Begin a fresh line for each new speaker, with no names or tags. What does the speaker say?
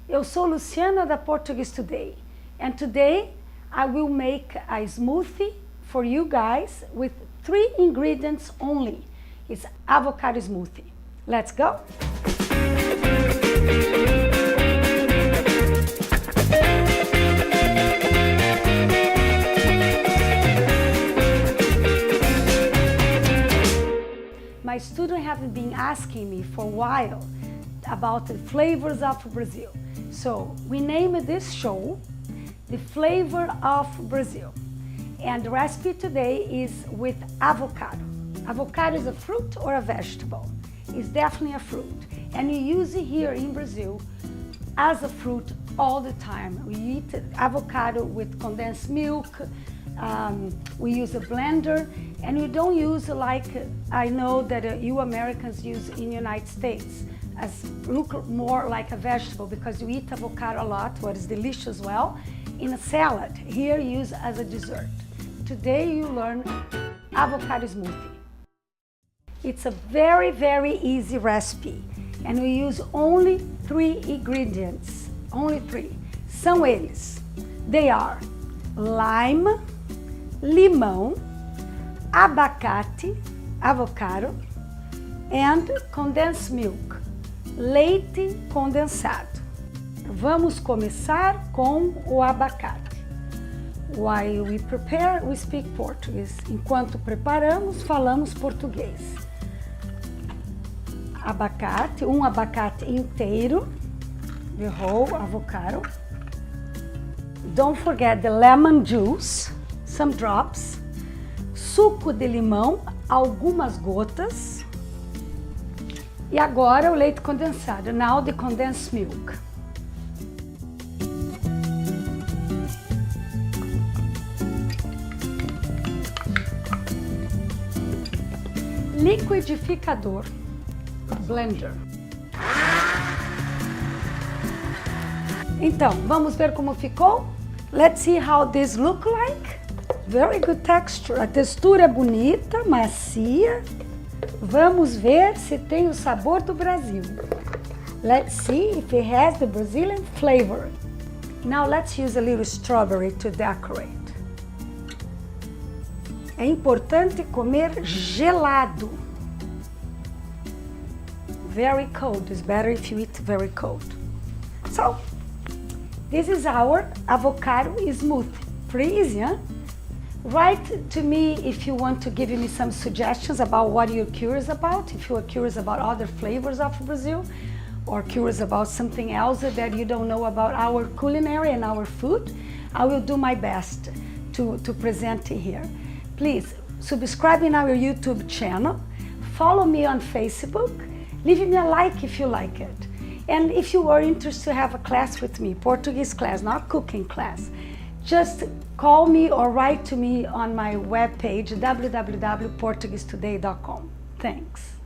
Eu sou Luciana da Portuguese Today, and today I will make a smoothie for you guys with 3 ingredients only. It's avocado smoothie. Let's go! My students have been asking me for a while about the flavors of Brazil. So we named this show The Flavor of Brazil. And the recipe today is with avocado. Avocado is a fruit or a vegetable? It's definitely a fruit. And you use it here in Brazil as a fruit all the time. We eat avocado with condensed milk. We use a blender, and we don't use like I know that you Americans use in the United States, as look more like a vegetable because you eat avocado a lot, what is delicious well, in a salad. Here use as a dessert. Today you learn avocado smoothie. It's a very, very easy recipe, and we use only 3 ingredients, only 3. São eles. They are lime, limão, abacate, avocado, and condensed milk, leite condensado. Vamos começar com o abacate. While we prepare, we speak Portuguese. Enquanto preparamos, falamos português. Abacate, um abacate inteiro, the whole avocado. Don't forget the lemon juice, some drops. Suco de limão, algumas gotas. E agora o leite condensado. Now the condensed milk. Liquidificador, blender. Então, vamos ver como ficou? Let's see how this look like. Very good texture. A textura é bonita, macia. Vamos ver se tem o sabor do Brasil. Let's see if it has the Brazilian flavor. Now let's use a little strawberry to decorate. É importante comer gelado. Very cold. It's better if you eat very cold. So, this is our avocado smoothie. Pretty easy, huh? Write to me if you want to give me some suggestions about what you're curious about, if you are curious about other flavors of Brazil, or curious about something else that you don't know about our culinary and our food. I will do my best to present it here. Please subscribe in our YouTube channel, follow me on Facebook, leave me a like if you like it. And if you are interested to have a class with me, Portuguese class, not cooking class, just call me or write to me on my webpage, www.portuguesetoday.com. Thanks.